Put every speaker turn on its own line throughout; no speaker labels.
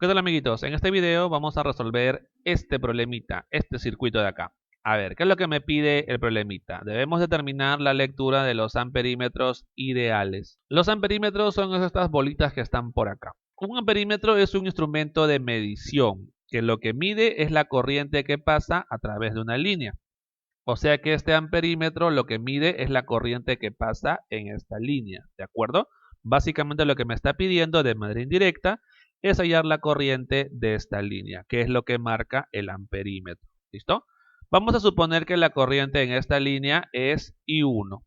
¿Qué tal, amiguitos? En este video vamos a resolver este problemita, este circuito de acá. A ver, ¿qué es lo que me pide el problemita? Debemos determinar la lectura de los amperímetros ideales. Los amperímetros son estas bolitas que están por acá. Un amperímetro es un instrumento de medición, que lo que mide es la corriente que pasa a través de una línea. O sea que este amperímetro lo que mide es la corriente que pasa en esta línea, ¿de acuerdo? Básicamente lo que me está pidiendo de manera indirecta es hallar la corriente de esta línea, que es lo que marca el amperímetro. ¿Listo? Vamos a suponer que la corriente en esta línea es I1,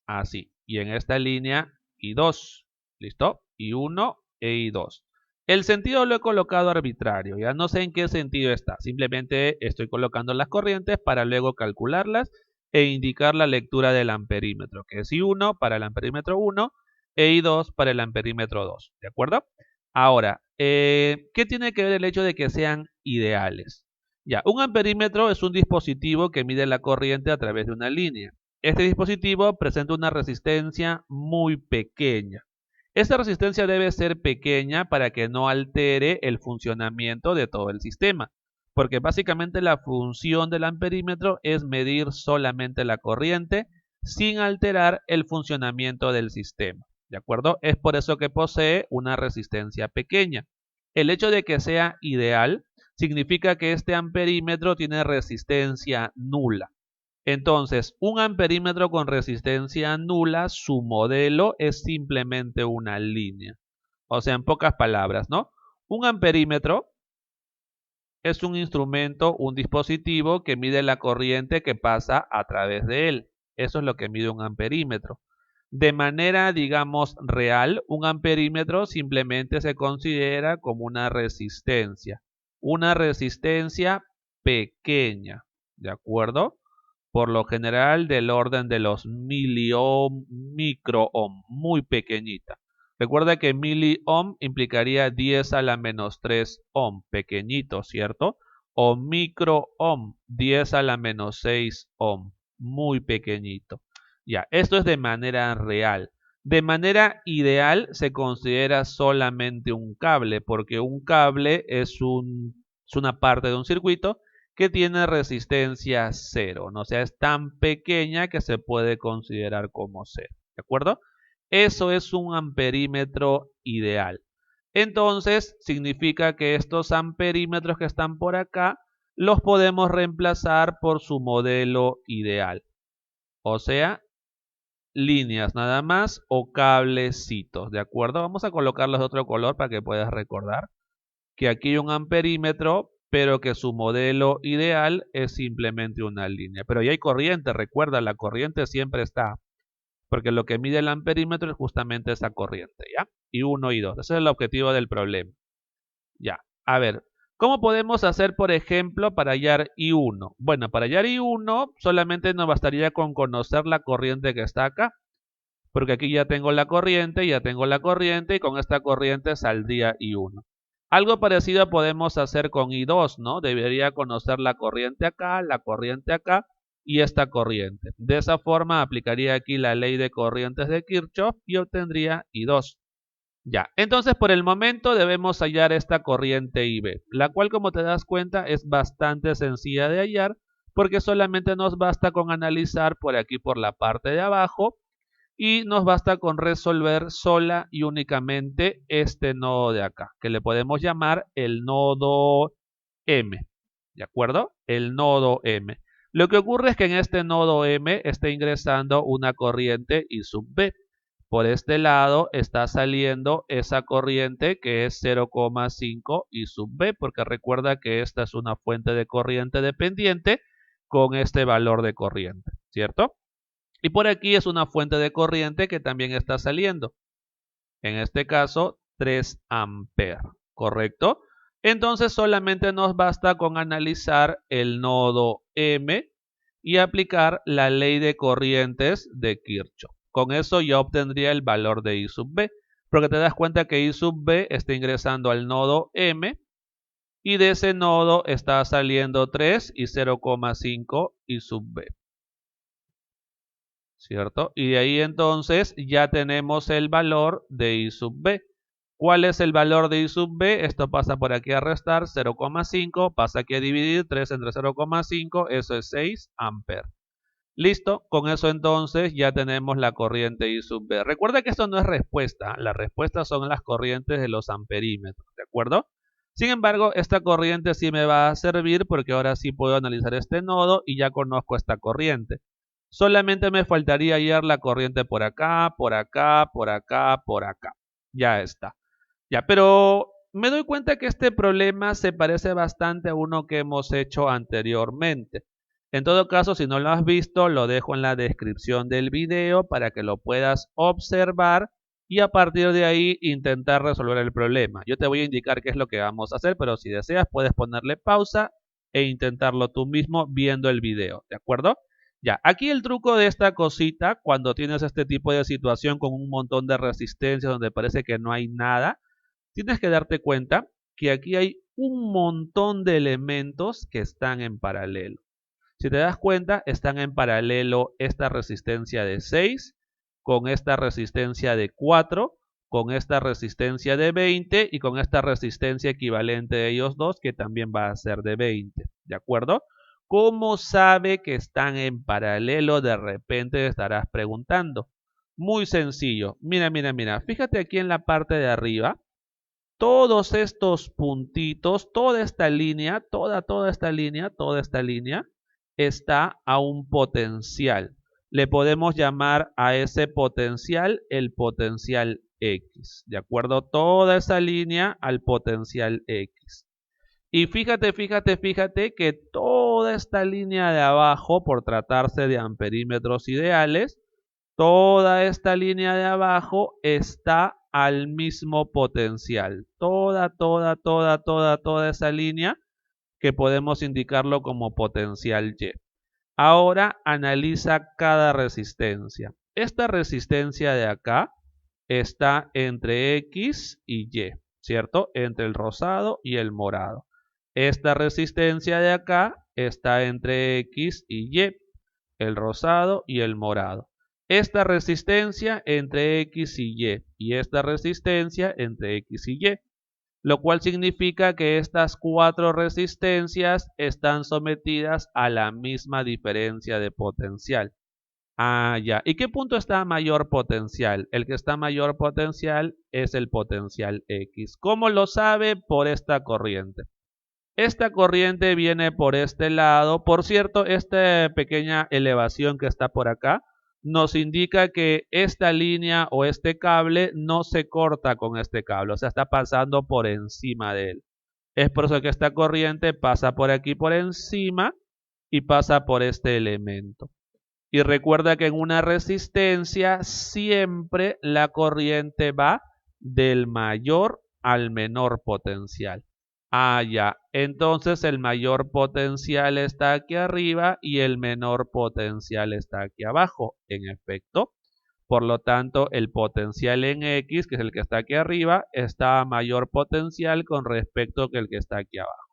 así, y en esta línea I2, ¿listo? I1 e I2. El sentido lo he colocado arbitrario, ya no sé en qué sentido está, simplemente estoy colocando las corrientes para luego calcularlas e indicar la lectura del amperímetro, que es I1 para el amperímetro 1 e I2 para el amperímetro 2, ¿de acuerdo? Ahora, ¿qué tiene que ver el hecho de que sean ideales? Ya, un amperímetro es un dispositivo que mide la corriente a través de una línea. Este dispositivo presenta una resistencia muy pequeña. Esta resistencia debe ser pequeña para que no altere el funcionamiento de todo el sistema, porque básicamente la función del amperímetro es medir solamente la corriente sin alterar el funcionamiento del sistema. ¿De acuerdo? Es por eso que posee una resistencia pequeña. El hecho de que sea ideal significa que este amperímetro tiene resistencia nula. Entonces, un amperímetro con resistencia nula, su modelo es simplemente una línea. O sea, en pocas palabras, ¿no? Un amperímetro es un instrumento, un dispositivo que mide la corriente que pasa a través de él. Eso es lo que mide un amperímetro. De manera, digamos, real, un amperímetro simplemente se considera como una resistencia pequeña, ¿de acuerdo? Por lo general del orden de los miliohm, microohm, muy pequeñita. Recuerda que miliohm implicaría 10 a la menos 3 ohm, pequeñito, ¿cierto? O microohm, 10 a la menos 6 ohm, muy pequeñito. Ya, esto es de manera real. De manera ideal se considera solamente un cable, porque un cable es una parte de un circuito que tiene resistencia cero, ¿no? O sea, es tan pequeña que se puede considerar como cero, ¿de acuerdo? Eso es un amperímetro ideal. Entonces, significa que estos amperímetros que están por acá los podemos reemplazar por su modelo ideal. O sea, líneas nada más o cablecitos, ¿de acuerdo? Vamos a colocarlos de otro color para que puedas recordar que aquí hay un amperímetro, pero que su modelo ideal es simplemente una línea. Pero ya hay corriente, recuerda, la corriente siempre está, porque lo que mide el amperímetro es justamente esa corriente, ¿ya? Y 1 y 2, ese es el objetivo del problema. Ya, a ver, ¿cómo podemos hacer, por ejemplo, para hallar I1? Bueno, para hallar I1 solamente nos bastaría con conocer la corriente que está acá, porque aquí ya tengo la corriente, y con esta corriente saldría I1. Algo parecido podemos hacer con I2, ¿no? Debería conocer la corriente acá y esta corriente. De esa forma aplicaría aquí la ley de corrientes de Kirchhoff y obtendría I2. Ya, entonces por el momento debemos hallar esta corriente IB, la cual, como te das cuenta, es bastante sencilla de hallar porque solamente nos basta con analizar por aquí por la parte de abajo y nos basta con resolver sola y únicamente este nodo de acá, que le podemos llamar el nodo M, ¿de acuerdo? El nodo M. Lo que ocurre es que en este nodo M está ingresando una corriente I sub B. Por este lado está saliendo esa corriente que es 0,5 I sub B, porque recuerda que esta es una fuente de corriente dependiente con este valor de corriente, ¿cierto? Y por aquí es una fuente de corriente que también está saliendo. En este caso, 3 amperes, ¿correcto? Entonces solamente nos basta con analizar el nodo M y aplicar la ley de corrientes de Kirchhoff. Con eso ya obtendría el valor de I sub B, porque te das cuenta que I sub B está ingresando al nodo M y de ese nodo está saliendo 3 y 0,5 I sub B. ¿Cierto? Y de ahí entonces ya tenemos el valor de I sub B. ¿Cuál es el valor de I sub B? Esto pasa por aquí a restar, 0,5, pasa aquí a dividir, 3 entre 0,5, eso es 6 amperes. Listo, con eso entonces ya tenemos la corriente I sub B. Recuerda que esto no es respuesta, la respuesta son las corrientes de los amperímetros, ¿de acuerdo? Sin embargo, esta corriente sí me va a servir porque ahora sí puedo analizar este nodo y ya conozco esta corriente. Solamente me faltaría hallar la corriente por acá, por acá, por acá, por acá. Ya está. Ya, pero me doy cuenta que este problema se parece bastante a uno que hemos hecho anteriormente. En todo caso, si no lo has visto, lo dejo en la descripción del video para que lo puedas observar y a partir de ahí intentar resolver el problema. Yo te voy a indicar qué es lo que vamos a hacer, pero si deseas puedes ponerle pausa e intentarlo tú mismo viendo el video, ¿de acuerdo? Ya, aquí el truco de esta cosita, cuando tienes este tipo de situación con un montón de resistencias donde parece que no hay nada, tienes que darte cuenta que aquí hay un montón de elementos que están en paralelo. Si te das cuenta, están en paralelo esta resistencia de 6 con esta resistencia de 4, con esta resistencia de 20 y con esta resistencia equivalente de ellos dos que también va a ser de 20. ¿De acuerdo? ¿Cómo sabe que están en paralelo? De repente te estarás preguntando. Muy sencillo. Mira, mira, mira. Fíjate aquí en la parte de arriba. Todos estos puntitos, toda esta línea, toda esta línea está a un potencial. Le podemos llamar a ese potencial el potencial X. ¿De acuerdo? Toda esa línea al potencial X. Y fíjate que toda esta línea de abajo, por tratarse de amperímetros ideales, toda esta línea de abajo está al mismo potencial. Toda esa línea que podemos indicarlo como potencial Y. Ahora analiza cada resistencia. Esta resistencia de acá está entre X y Y, ¿cierto? Entre el rosado y el morado. Esta resistencia de acá está entre X y Y, el rosado y el morado. Esta resistencia entre X y Y esta resistencia entre X y Y, lo cual significa que estas cuatro resistencias están sometidas a la misma diferencia de potencial. Ah, ya. ¿Y qué punto está a mayor potencial? El que está a mayor potencial es el potencial X. ¿Cómo lo sabe? Por esta corriente. Esta corriente viene por este lado. Por cierto, esta pequeña elevación que está por acá nos indica que esta línea o este cable no se corta con este cable, o sea, está pasando por encima de él. Es por eso que esta corriente pasa por aquí por encima y pasa por este elemento. Y recuerda que en una resistencia siempre la corriente va del mayor al menor potencial. Ah, ya. Entonces el mayor potencial está aquí arriba y el menor potencial está aquí abajo, en efecto. Por lo tanto, el potencial en X, que es el que está aquí arriba, está a mayor potencial con respecto que el que está aquí abajo.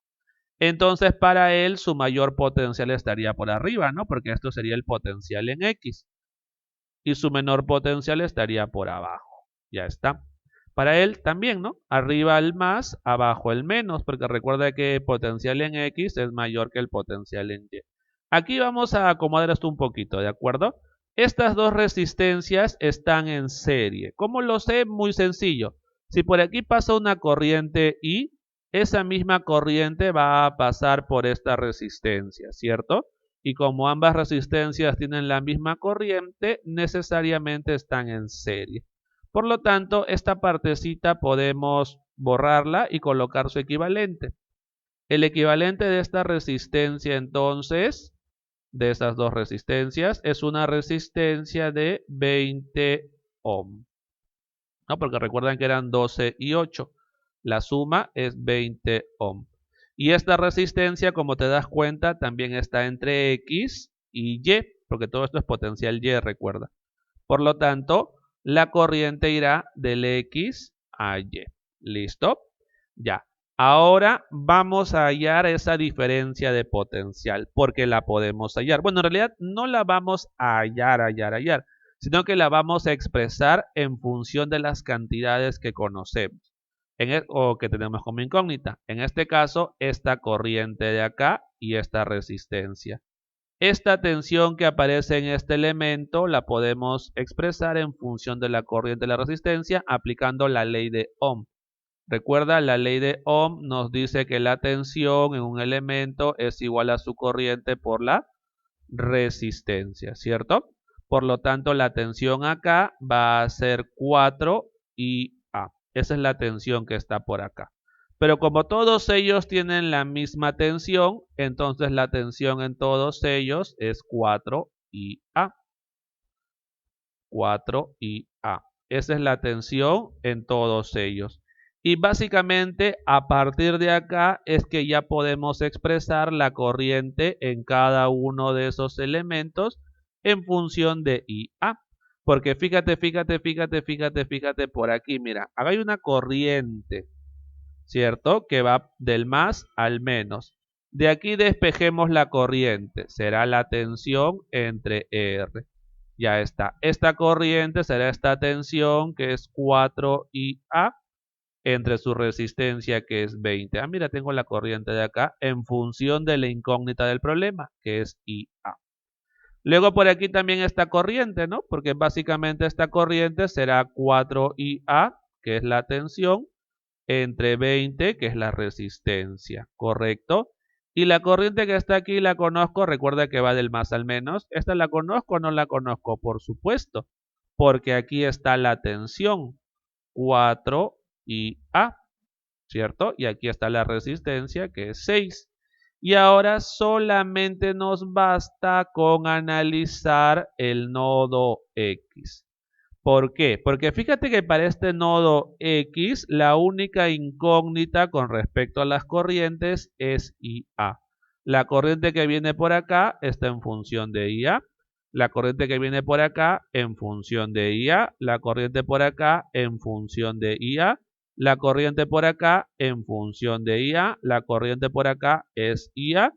Entonces, para él, su mayor potencial estaría por arriba, ¿no? Porque esto sería el potencial en X. Y su menor potencial estaría por abajo. Ya está. Para él también, ¿no? Arriba el más, abajo el menos, porque recuerda que potencial en X es mayor que el potencial en Y. Aquí vamos a acomodar esto un poquito, ¿de acuerdo? Estas dos resistencias están en serie. ¿Cómo lo sé? Muy sencillo. Si por aquí pasa una corriente I, esa misma corriente va a pasar por esta resistencia, ¿cierto? Y como ambas resistencias tienen la misma corriente, necesariamente están en serie. Por lo tanto, esta partecita podemos borrarla y colocar su equivalente. El equivalente de esta resistencia, entonces, de estas dos resistencias, es una resistencia de 20 ohm. ¿No? Porque recuerdan que eran 12 y 8. La suma es 20 ohm. Y esta resistencia, como te das cuenta, también está entre X y Y, porque todo esto es potencial Y, recuerda. Por lo tanto, la corriente irá del X a Y. ¿Listo? Ya. Ahora vamos a hallar esa diferencia de potencial, porque la podemos hallar. Bueno, en realidad no la vamos a hallar, sino que la vamos a expresar en función de las cantidades que conocemos. o que tenemos como incógnita. En este caso, esta corriente de acá y esta resistencia. Esta tensión que aparece en este elemento la podemos expresar en función de la corriente y la resistencia aplicando la ley de Ohm. Recuerda, la ley de Ohm nos dice que la tensión en un elemento es igual a su corriente por la resistencia, ¿cierto? Por lo tanto, la tensión acá va a ser 4IA. Esa es la tensión que está por acá. Pero como todos ellos tienen la misma tensión, entonces la tensión en todos ellos es 4IA. 4IA. Esa es la tensión en todos ellos. Y básicamente a partir de acá es que ya podemos expresar la corriente en cada uno de esos elementos en función de IA. Porque fíjate por aquí, mira, acá hay una corriente, ¿cierto? Que va del más al menos. De aquí despejemos la corriente, será la tensión entre R. Ya está. Esta corriente será esta tensión que es 4IA entre su resistencia que es 20. Ah, mira, tengo la corriente de acá en función de la incógnita del problema, que es IA. Luego por aquí también esta corriente, ¿no? Porque básicamente esta corriente será 4IA, que es la tensión, entre 20, que es la resistencia, ¿correcto? Y la corriente que está aquí la conozco, recuerda que va del más al menos. ¿Esta la conozco o no la conozco? Por supuesto, porque aquí está la tensión, 4IA, ¿cierto? Y aquí está la resistencia, que es 6. Y ahora solamente nos basta con analizar el nodo X. ¿Por qué? Porque fíjate que para este nodo X, la única incógnita con respecto a las corrientes es IA. La corriente que viene por acá está en función de IA. La corriente que viene por acá en función de IA. La corriente por acá en función de IA. La corriente por acá en función de IA. La corriente por acá es IA.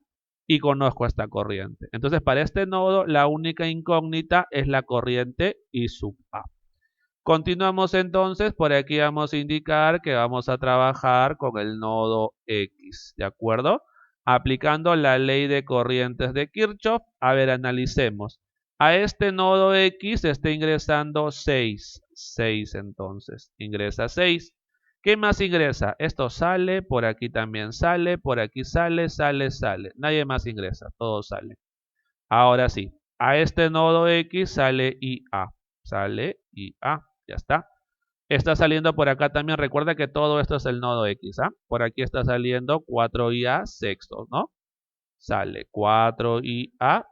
Y conozco esta corriente. Entonces, para este nodo, la única incógnita es la corriente I sub A. Continuamos entonces, por aquí vamos a indicar que vamos a trabajar con el nodo X, ¿de acuerdo? Aplicando la ley de corrientes de Kirchhoff. A ver, analicemos. A este nodo X está ingresando 6. 6 entonces. Ingresa 6. ¿Qué más ingresa? Esto sale, por aquí también sale, por aquí sale, sale. Nadie más ingresa, todo sale. Ahora sí, a este nodo X sale IA. Sale IA. Ya está. Está saliendo por acá también. Recuerda que todo esto es el nodo X. ¿Ah? Por aquí está saliendo 4IA sextos, ¿no? Sale 4IA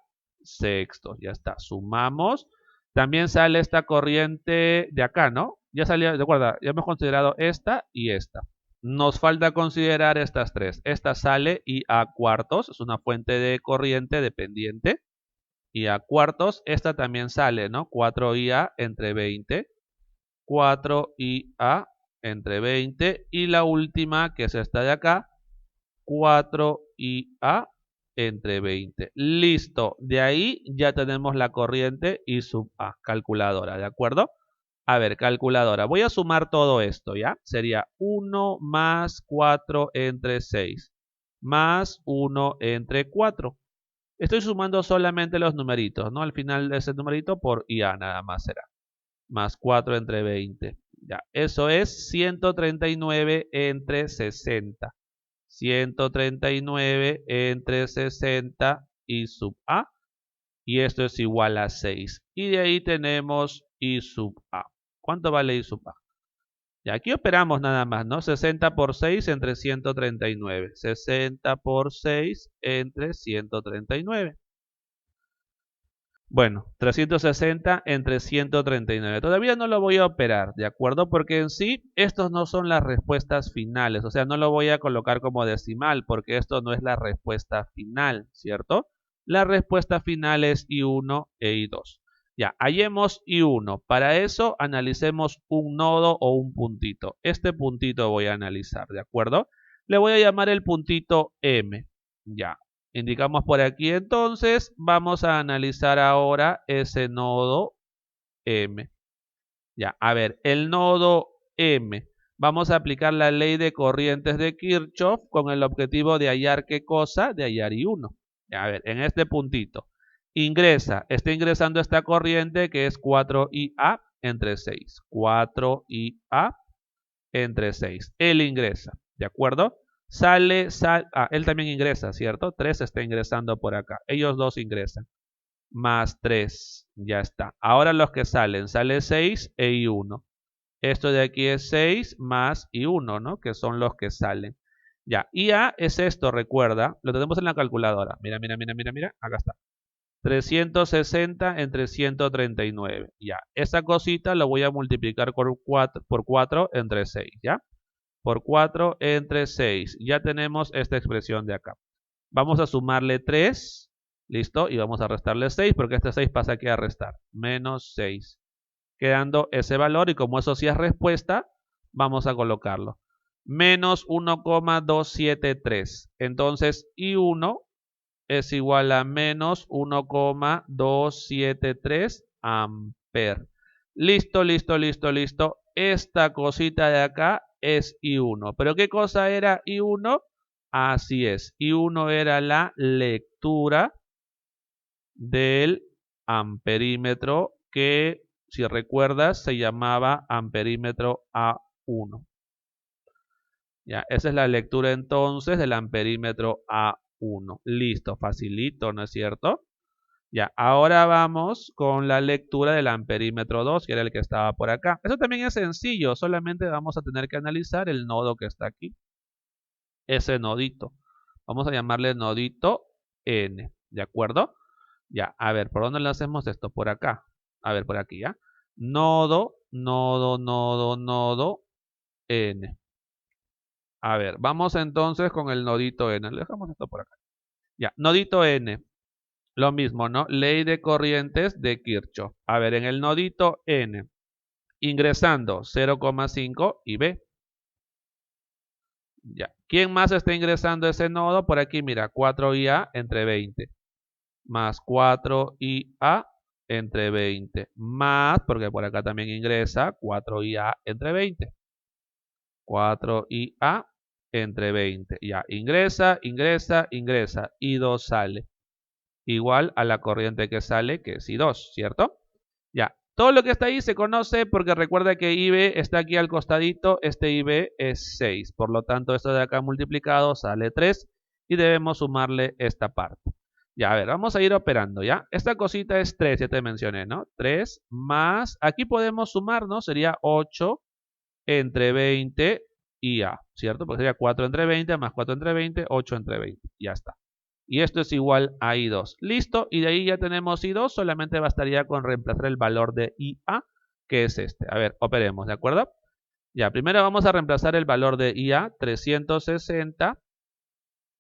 sextos. Ya está. Sumamos. También sale esta corriente de acá, ¿no? Ya salió, recuerda, ya hemos considerado esta y esta. Nos falta considerar estas tres. Esta sale IA cuartos. Es una fuente de corriente dependiente. IA cuartos. Esta también sale, ¿no? 4IA entre 20. 4IA entre 20 y la última que es esta de acá, 4IA entre 20. Listo, de ahí ya tenemos la corriente I sub A, calculadora, ¿de acuerdo? A ver, calculadora, voy a sumar todo esto, ¿ya? Sería 1 más 4 entre 6, más 1 entre 4. Estoy sumando solamente los numeritos, ¿no? Al final de ese numerito por IA nada más será. Más 4 entre 20. Ya, eso es 139 entre 60. 139 entre 60 I sub A. Y esto es igual a 6. Y de ahí tenemos I sub A. ¿Cuánto vale I sub A? Y aquí operamos nada más, ¿no? 60 por 6 entre 139. 60 por 6 entre 139. Bueno, 360 entre 139. Todavía no lo voy a operar, ¿de acuerdo? Porque en sí, estos no son las respuestas finales. O sea, no lo voy a colocar como decimal porque esto no es la respuesta final, ¿cierto? La respuesta final es I1 e I2. Ya, hallemos I1. Para eso, analicemos un nodo o un puntito. Este puntito voy a analizar, ¿de acuerdo? Le voy a llamar el puntito M. Ya, indicamos por aquí entonces, vamos a analizar ahora ese nodo M. Ya, a ver, el nodo M. vamos a aplicar la ley de corrientes de Kirchhoff con el objetivo de hallar ¿qué cosa? De hallar I1. A ver, en este puntito. Está ingresando esta corriente que es 4IA entre 6. 4IA entre 6. Él ingresa, ¿de acuerdo? Él también ingresa, ¿cierto? 3 está ingresando por acá. Ellos dos ingresan. Más 3, ya está. Ahora los que sale 6 e I1. Esto de aquí es 6 más I1, ¿no? Que son los que salen. Ya, IA es esto, recuerda. Lo tenemos en la calculadora. Mira, mira, mira, mira, mira. Acá está. 360 entre 139. Ya, esa cosita lo voy a multiplicar por 4 entre 6, ¿ya? Por 4 entre 6. Ya tenemos esta expresión de acá. Vamos a sumarle 3, ¿listo? Y vamos a restarle 6 porque este 6 pasa aquí a restar. Menos 6. Quedando ese valor y como eso sí es respuesta, vamos a colocarlo. Menos 1,273. Entonces, I1 es igual a menos 1,273 amper. Listo, listo, listo, listo. Esta cosita de acá es I1. ¿Pero qué cosa era I1? Así es. I1 era la lectura del amperímetro que, si recuerdas, se llamaba amperímetro A1. Ya, esa es la lectura entonces del amperímetro A1. Listo, facilito, ¿no es cierto? Ya, ahora vamos con la lectura del amperímetro 2, que era el que estaba por acá. Eso también es sencillo, solamente vamos a tener que analizar el nodo que está aquí. Ese nodito. Vamos a llamarle nodito N, ¿de acuerdo? Ya, a ver, ¿por dónde le hacemos esto? Por acá. A ver, por aquí, ¿ya? Nodo, nodo, nodo, nodo N. A ver, vamos entonces con el nodito N. Le dejamos esto por acá. Ya, nodito N. Lo mismo, ¿no? Ley de corrientes de Kirchhoff. A ver, en el nodito N, ingresando 0,5 y B. Ya. ¿Quién más está ingresando a ese nodo? Por aquí, mira, 4IA entre 20. Más 4IA entre 20. Más, porque por acá también ingresa 4IA entre 20. 4IA entre 20. Ya, ingresa, ingresa, ingresa. I2 sale. Igual a la corriente que sale, que es I2, ¿cierto? Ya, todo lo que está ahí se conoce porque recuerda que IB está aquí al costadito, este IB es 6. Por lo tanto, esto de acá multiplicado sale 3 y debemos sumarle esta parte. Ya, a ver, vamos a ir operando, ¿ya? Esta cosita es 3, ya te mencioné, ¿no? 3 más, aquí podemos sumar, ¿no? Sería 8 entre 20 y A, ¿cierto? Porque sería 4 entre 20 más 4 entre 20, 8 entre 20. Ya está. Y esto es igual a I2. Listo, y de ahí ya tenemos I2, solamente bastaría con reemplazar el valor de IA, que es este. A ver, operemos, ¿de acuerdo? Ya, primero vamos a reemplazar el valor de IA, 360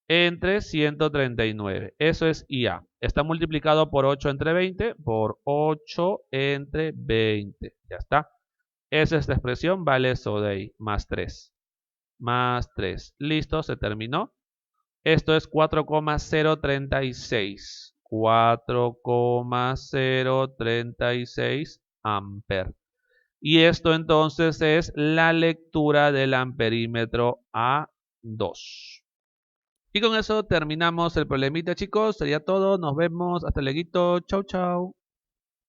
entre 139. Eso es IA. Está multiplicado por 8 entre 20, por 8 entre 20. Ya está. Es esta expresión, vale eso de ahí, más 3. Más 3. Listo, se terminó. Esto es 4,036. 4,036 amper. Y esto entonces es la lectura del amperímetro A2. Y con eso terminamos el problemita, chicos. Sería todo. Nos vemos. Hasta luego. Chau, chau.